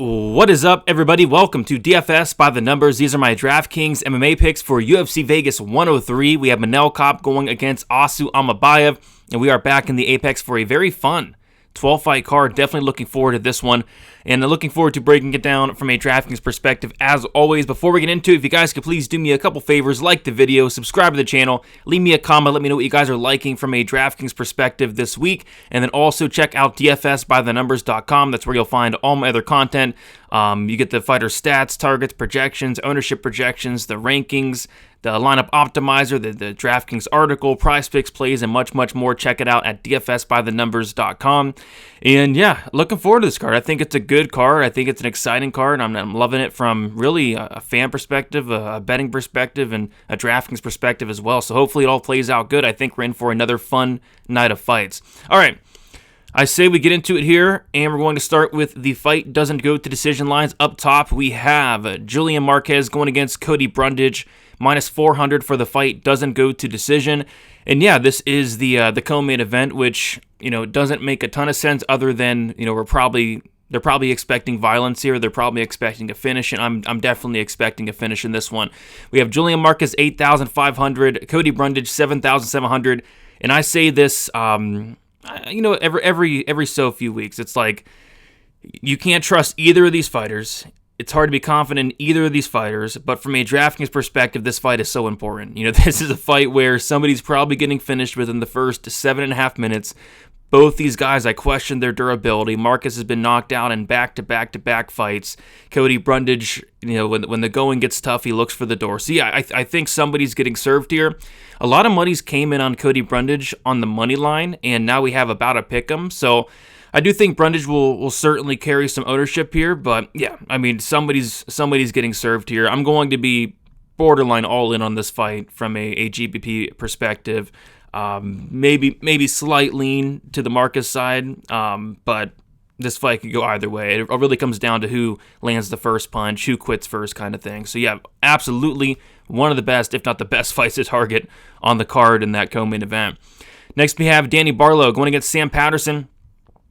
What is up, everybody? Welcome to DFS by the Numbers. These are my Draftkings MMA picks for UFC Vegas 103. We have Manel Kape going against Asu Amabayev, and we are back in the Apex for a very fun 12-fight card. Definitely looking forward to this one, and looking forward to breaking it down from a DraftKings perspective as always. Before we get into it, if you guys could please do me a couple favors, like the video, subscribe to the channel, leave me a comment, let me know what you guys are liking from a DraftKings perspective this week, and then also check out dfsbythenumbers.com. That's where you'll find all my other content. You get the fighter stats, targets, projections, ownership projections, the rankings, the lineup optimizer, the DraftKings article, prize picks, plays, and much, much more. Check it out at dfsbythenumbers.com. And yeah, looking forward to this card. I think it's a good card. I think it's an exciting card. I'm loving it from really a fan perspective, a betting perspective, and a DraftKings perspective as well. So hopefully it all plays out good. I think we're in for another fun night of fights. All right. I say we get into it here, and we're going to start with the fight doesn't go to decision lines. Up top, we have Julian Marquez going against Cody Brundage, minus 400 for the fight, doesn't go to decision. And yeah, this is the co-main event, which, doesn't make a ton of sense other than, they're probably expecting violence here. They're probably expecting a finish, and I'm definitely expecting a finish in this one. We have Julian Marquez 8,500, Cody Brundage 7,700, and I say this every so few weeks. It's like you can't trust either of these fighters. It's hard to be confident in either of these fighters, but from a DraftKings perspective, this fight is so important. This is a fight where somebody's probably getting finished within the first 7.5 minutes. Both these guys, I question their durability. Marcus has been knocked out in back-to-back-to-back fights. Cody Brundage, when the going gets tough, he looks for the door. So yeah, I think somebody's getting served here. A lot of monies came in on Cody Brundage on the money line, and now we have about a pick 'em. So I do think Brundage will certainly carry some ownership here, but yeah, somebody's getting served here. I'm going to be borderline all in on this fight from a GPP perspective. Maybe slight lean to the Marcus side, but this fight could go either way. It really comes down to who lands the first punch, who quits first kind of thing. So yeah, absolutely one of the best, if not the best fights to target on the card in that co-main event. Next we have Danny Barlow going against Sam Patterson.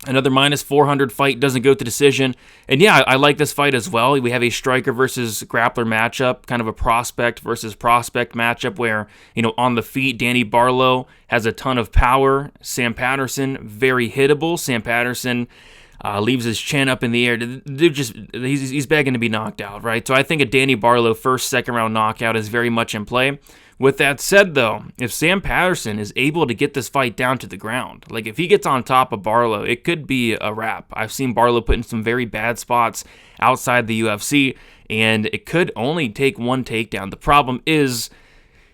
Another minus 400 fight, doesn't go to decision. And yeah, I like this fight as well. We have a striker versus grappler matchup, kind of a prospect versus prospect matchup where, on the feet, Danny Barlow has a ton of power. Sam Patterson, very hittable. Sam Patterson leaves his chin up in the air. He's begging to be knocked out, right? So I think a Danny Barlow first, second round knockout is very much in play. With that said, though, if Sam Patterson is able to get this fight down to the ground, like if he gets on top of Barlow, it could be a wrap. I've seen Barlow put in some very bad spots outside the UFC, and it could only take one takedown. The problem is,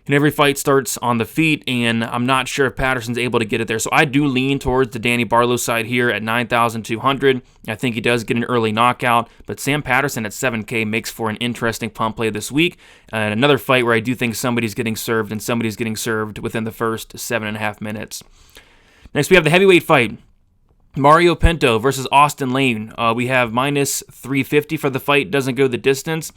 every fight starts on the feet, and I'm not sure if Patterson's able to get it there. So I do lean towards the Danny Barlow side here at 9,200. I think he does get an early knockout, but Sam Patterson at 7K makes for an interesting pump play this week. And another fight where I do think somebody's getting served, and somebody's getting served within the first 7.5 minutes. Next, we have the heavyweight fight. Mario Pinto versus Austin Lane. We have minus 350 for the fight. Doesn't go the distance.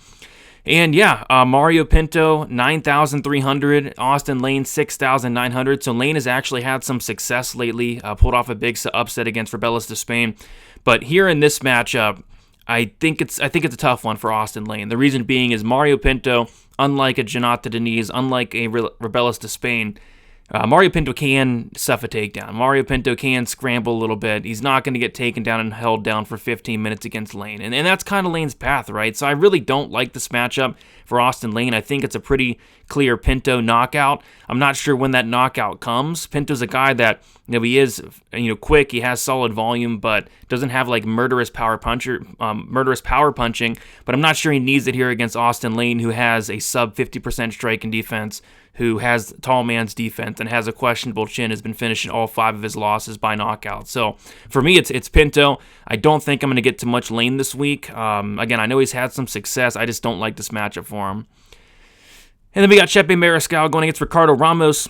And yeah, Mario Pinto, 9,300. Austin Lane, 6,900. So Lane has actually had some success lately. Pulled off a big upset against Rebellis de Spain. But here in this matchup, I think it's a tough one for Austin Lane. The reason being is Mario Pinto, unlike a Jonathan Deniz, unlike a Rebellis de Spain, Mario Pinto can stuff a takedown. Mario Pinto can scramble a little bit. He's not going to get taken down and held down for 15 minutes against Lane. And that's kind of Lane's path, right? So I really don't like this matchup for Austin Lane. I think it's a pretty clear Pinto knockout. I'm not sure when that knockout comes. Pinto's a guy that, he is, quick. He has solid volume, but doesn't have like murderous power punching. But I'm not sure he needs it here against Austin Lane, who has a sub 50% striking defense, who has tall man's defense and has a questionable chin, has been finishing all 5 of his losses by knockout. So for me, it's Pinto. I don't think I'm going to get too much Lane this week. Again, I know he's had some success. I just don't like this matchup for him. And then we got Chepe Mariscal going against Ricardo Ramos.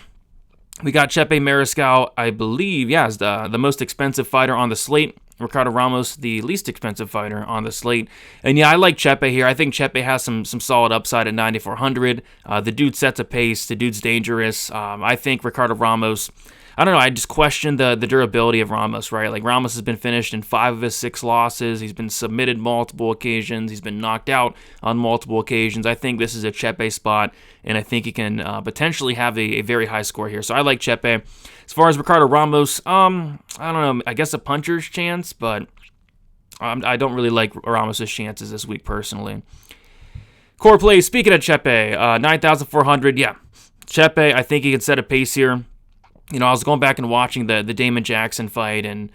We got Chepe Mariscal, I believe, is the most expensive fighter on the slate. Ricardo Ramos, the least expensive fighter on the slate. And yeah, I like Chepe here. I think Chepe has some solid upside at 9,400. The dude sets a pace. The dude's dangerous. I think Ricardo Ramos, I don't know. I just question the durability of Ramos, right? Like, Ramos has been finished in 5 of his 6 losses. He's been submitted multiple occasions. He's been knocked out on multiple occasions. I think this is a Chepe spot, and I think he can potentially have a very high score here. So I like Chepe. As far as Ricardo Ramos, I don't know. I guess a puncher's chance, but I don't really like Ramos' chances this week personally. Core plays, speaking of Chepe, 9,400, yeah. Chepe, I think he can set a pace here. You know, I was going back and watching the Damon Jackson fight, and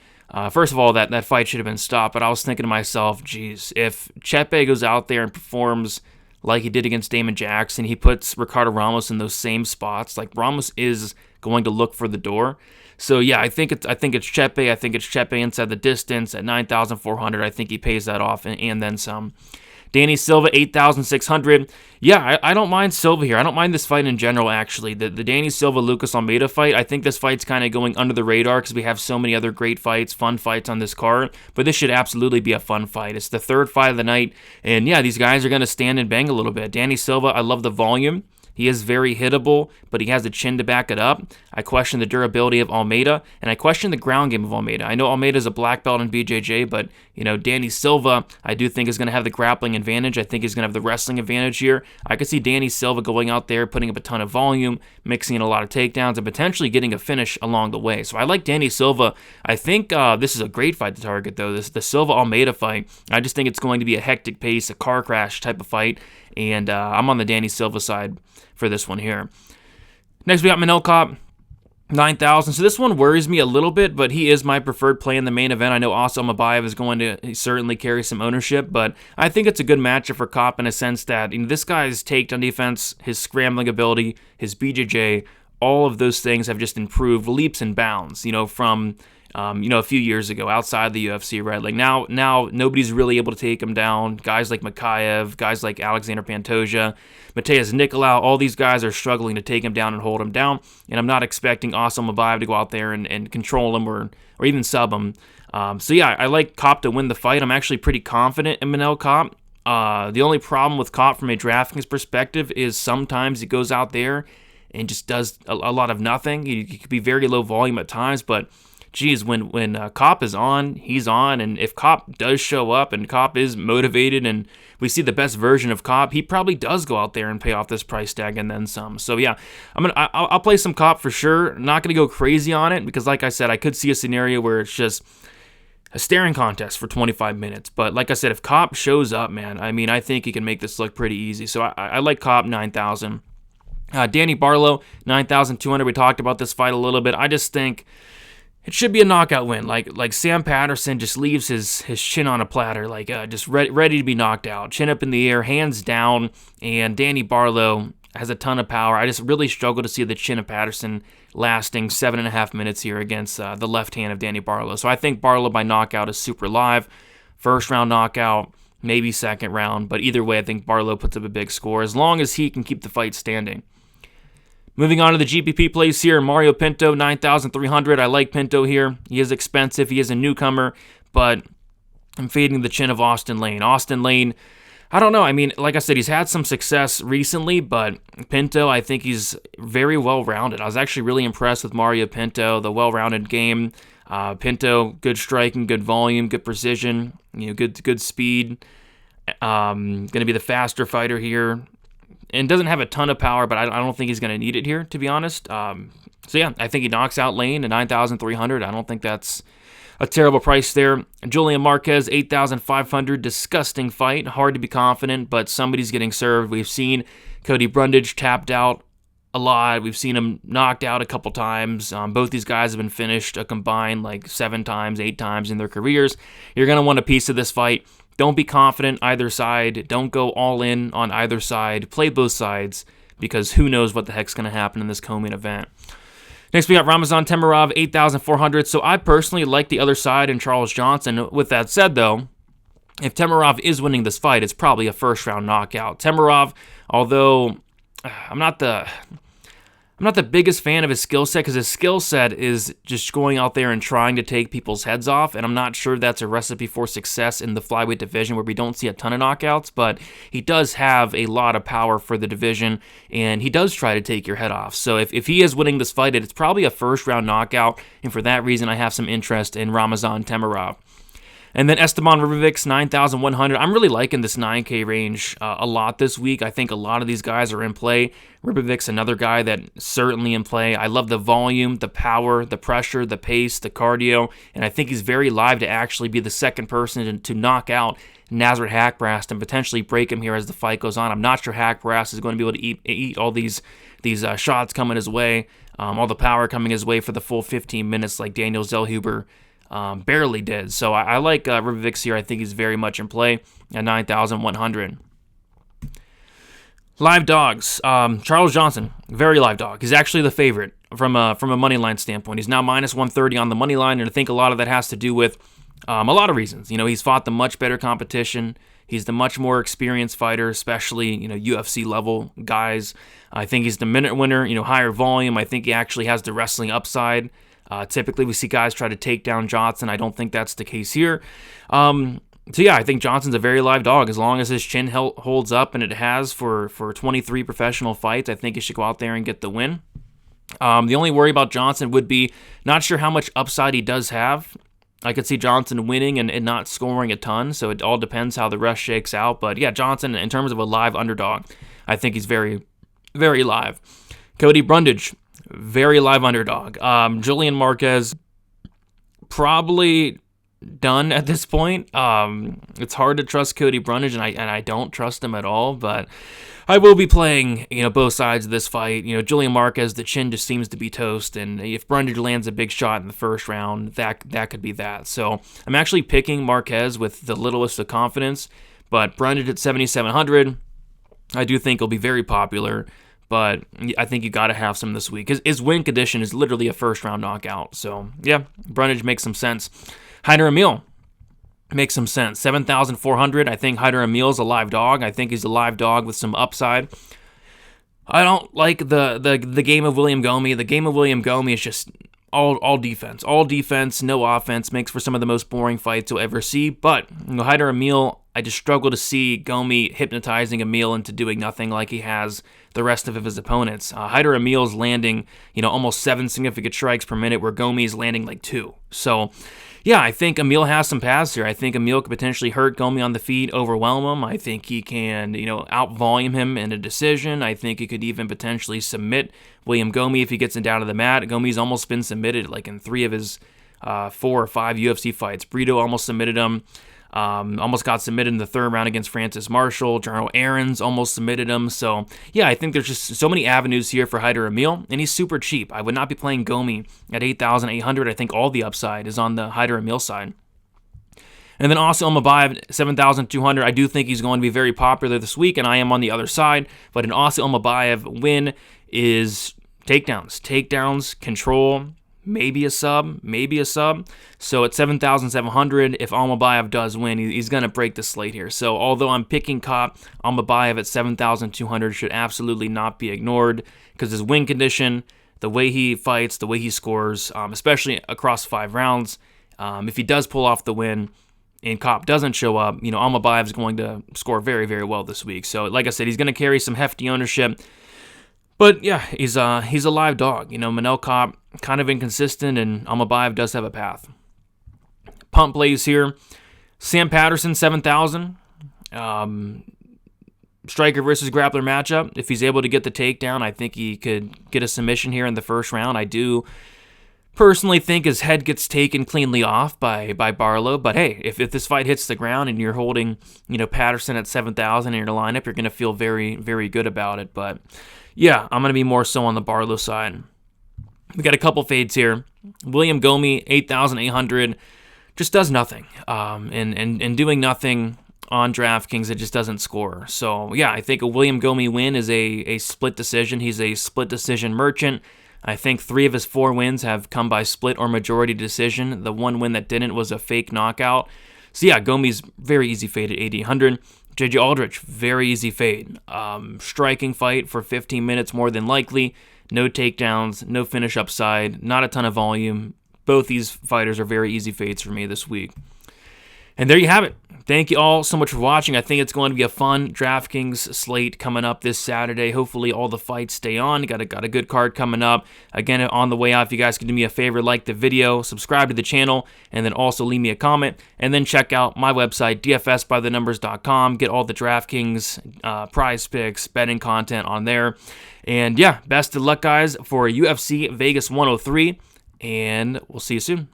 first of all, that fight should have been stopped, but I was thinking to myself, geez, if Chepe goes out there and performs like he did against Damon Jackson, he puts Ricardo Ramos in those same spots, like, Ramos is going to look for the door. So yeah, I think it's Chepe. I think it's Chepe inside the distance at 9,400. I think he pays that off and then some. Danny Silva, 8,600. Yeah, I don't mind Silva here. I don't mind this fight in general, actually. The Danny Silva-Lucas Almeida fight, I think this fight's kind of going under the radar because we have so many other great fights, fun fights on this card. But this should absolutely be a fun fight. It's the third fight of the night. And yeah, these guys are going to stand and bang a little bit. Danny Silva, I love the volume. He is very hittable, but he has the chin to back it up. I question the durability of Almeida, and I question the ground game of Almeida. I know Almeida's a black belt in BJJ, but, you know, Danny Silva, I do think is going to have the grappling advantage. I think he's going to have the wrestling advantage here. I could see Danny Silva going out there, putting up a ton of volume, mixing in a lot of takedowns, and potentially getting a finish along the way. So I like Danny Silva. I think this is a great fight to target, though. This the Silva-Almeida fight. I just think it's going to be a hectic pace, a car crash type of fight, and I'm on the Danny Silva side for this one here. Next, we got Manel Kape, 9,000. So this one worries me a little bit, but he is my preferred play in the main event. I know Asam Abayev is going to certainly carry some ownership, but I think it's a good matchup for Kape in a sense that, you know, this guy's takedown defense, his scrambling ability, his BJJ, all of those things have just improved leaps and bounds, you know, from a few years ago outside the UFC, right? Like now nobody's really able to take him down. Guys like Makayev, guys like Alexander Pantoja, Mateus Nicolau, all these guys are struggling to take him down and hold him down. And I'm not expecting Asam Abayev to go out there and control him or even sub him. So yeah, I like Kape to win the fight. I'm actually pretty confident in Manel Kape. The only problem with Kape from a Draftkings perspective is sometimes he goes out there and just does a lot of nothing. He could be very low volume at times, but geez, when Kape is on, he's on, and if Kape does show up and Kape is motivated and we see the best version of Kape, he probably does go out there and pay off this price tag and then some. So yeah, I'll play some Kape for sure. Not gonna go crazy on it because, like I said, I could see a scenario where it's just a staring contest for 25 minutes. But like I said, if Kape shows up, man, I mean, I think he can make this look pretty easy. So I like Kape 9,000. Danny Barlow 9,200. We talked about this fight a little bit. I just think it should be a knockout win. Like Sam Patterson just leaves his chin on a platter, like just ready to be knocked out. Chin up in the air, hands down, and Danny Barlow has a ton of power. I just really struggle to see the chin of Patterson lasting 7.5 minutes here against the left hand of Danny Barlow. So I think Barlow by knockout is super live. First round knockout, maybe second round, but either way, I think Barlow puts up a big score as long as he can keep the fight standing. Moving on to the GPP plays here, Mario Pinto, 9,300. I like Pinto here. He is expensive. He is a newcomer, but I'm fading the chin of Austin Lane. Austin Lane, I don't know. I mean, like I said, he's had some success recently, but Pinto, I think he's very well-rounded. I was actually really impressed with Mario Pinto, the well-rounded game. Pinto, good striking, good volume, good precision, good speed. Going to be the faster fighter here. And doesn't have a ton of power, but I don't think he's going to need it here, to be honest. So yeah, I think he knocks out Lane at 9,300. I don't think that's a terrible price there. Julian Marquez, 8,500. Disgusting fight. Hard to be confident, but somebody's getting served. We've seen Cody Brundage tapped out a lot. We've seen him knocked out a couple times. Both these guys have been finished a combined like 7 times, 8 times in their careers. You're going to want a piece of this fight. Don't be confident either side. Don't go all in on either side. Play both sides because who knows what the heck's going to happen in this co-main event. Next, we got Ramazan Temirov, 8,400. So I personally like the other side and Charles Johnson. With that said, though, if Temirov is winning this fight, it's probably a first-round knockout. Temirov, although I'm not the I'm not the biggest fan of his skill set because his skill set is just going out there and trying to take people's heads off, and I'm not sure that's a recipe for success in the flyweight division where we don't see a ton of knockouts, but he does have a lot of power for the division, and he does try to take your head off. So if he is winning this fight, it's probably a first-round knockout, and for that reason, I have some interest in Ramazan Temirov. And then Esteban Ribovics, 9,100. I'm really liking this 9K range a lot this week. I think a lot of these guys are in play. Ribovics, another guy that certainly in play. I love the volume, the power, the pressure, the pace, the cardio, and I think he's very live to actually be the second person to knock out Nasrat Haqparast and potentially break him here as the fight goes on. I'm not sure Haqparast is going to be able to eat all these shots coming his way, all the power coming his way for the full 15 minutes like Daniel Zellhuber barely did. So I like Ribovics here. I think he's very much in play at 9,100. Live dogs. Charles Johnson, very live dog. He's actually the favorite from a money line standpoint. He's now minus 130 on the money line, and I think a lot of that has to do with a lot of reasons. He's fought the much better competition. He's the much more experienced fighter, especially UFC level guys. I think he's the minute winner. Higher volume. I think he actually has the wrestling upside. Typically, we see guys try to take down Johnson. I don't think that's the case here. So yeah, I think Johnson's a very live dog. As long as his chin holds up, and it has for 23 professional fights, I think he should go out there and get the win. The only worry about Johnson would be not sure how much upside he does have. I could see Johnson winning and not scoring a ton, so it all depends how the rest shakes out. But yeah, Johnson, in terms of a live underdog, I think he's very, very live. Cody Brundage, very live underdog. Julian Marquez, probably done at this point. It's hard to trust Cody Brundage, and I don't trust him at all, but I will be playing both sides of this fight. Julian Marquez, the chin just seems to be toast, and if Brundage lands a big shot in the first round, that could be that. So I'm actually picking Marquez with the littlest of confidence, but Brundage at 7,700, I do think he'll be very popular, but I think you got to have some this week. His win condition is literally a first-round knockout. So, yeah, Brundage makes some sense. Haider Emil makes some sense. 7,400. I think Haider Emil's a live dog. I think he's a live dog with some upside. I don't like the game of William Gomi. The game of William Gomi is just all defense. All defense, no offense. Makes for some of the most boring fights you'll ever see. But Haider Emil, I just struggle to see Gomi hypnotizing Emil into doing nothing like he has the rest of his opponents. Haider Emil's landing, almost 7 significant strikes per minute, where Gomi's landing like 2. So, yeah, I think Emil has some paths here. I think Emil could potentially hurt Gomi on the feet, overwhelm him. I think he can, out-volume him in a decision. I think he could even potentially submit William Gomi if he gets him down to the mat. Gomi's almost been submitted like in 3 of his 4 or 5 UFC fights. Brito almost submitted him. Almost got submitted in the 3rd round against Francis Marshall. Jarno Aarons almost submitted him. So, yeah, I think there's just so many avenues here for Haider Emil, and he's super cheap. I would not be playing Gomi at 8,800. I think all the upside is on the Haider Emil side. And then also Ilmabayev, 7,200. I do think he's going to be very popular this week, and I am on the other side. But an Asa Ilmabayev win is takedowns, control, maybe a sub. So at 7,700, if Almabayev does win, he's going to break the slate here. So although I'm picking Kopp, Almabayev at 7,200 should absolutely not be ignored because his win condition, the way he fights, the way he scores, especially across 5 rounds, if he does pull off the win and Kopp doesn't show up, Almabayev is going to score very, very well this week. So like I said, he's going to carry some hefty ownership. But yeah, he's a live dog. Manel Kopp, kind of inconsistent, and Almabayev does have a path. Pump plays here. Sam Patterson, 7,000. Striker versus grappler matchup. If he's able to get the takedown, I think he could get a submission here in the first round. I do personally think his head gets taken cleanly off by Barlow. But hey, if this fight hits the ground and you're holding Patterson at 7,000 in your lineup, you're going to feel very, very good about it. But yeah, I'm going to be more so on the Barlow side. We got a couple fades here. William Gomi, 8,800, just does nothing. And doing nothing on DraftKings, it just doesn't score. So yeah, I think a William Gomi win is a split decision. He's a split decision merchant. I think 3 of his 4 wins have come by split or majority decision. The one win that didn't was a fake knockout. So yeah, Gomi's very easy fade at 8,800. JJ Aldrich, very easy fade. Striking fight for 15 minutes more than likely. no takedowns, no finish upside, not a ton of volume. Both these fighters are very easy fades for me this week. And there you have it. Thank you all so much for watching. I think it's going to be a fun DraftKings slate coming up this Saturday. Hopefully all the fights stay on. Got a good card coming up. Again, on the way out, if you guys could do me a favor, like the video, subscribe to the channel, and then also leave me a comment. And then check out my website, dfsbythenumbers.com. Get all the DraftKings prize picks, betting content on there. And yeah, best of luck, guys, for UFC Vegas 103. And we'll see you soon.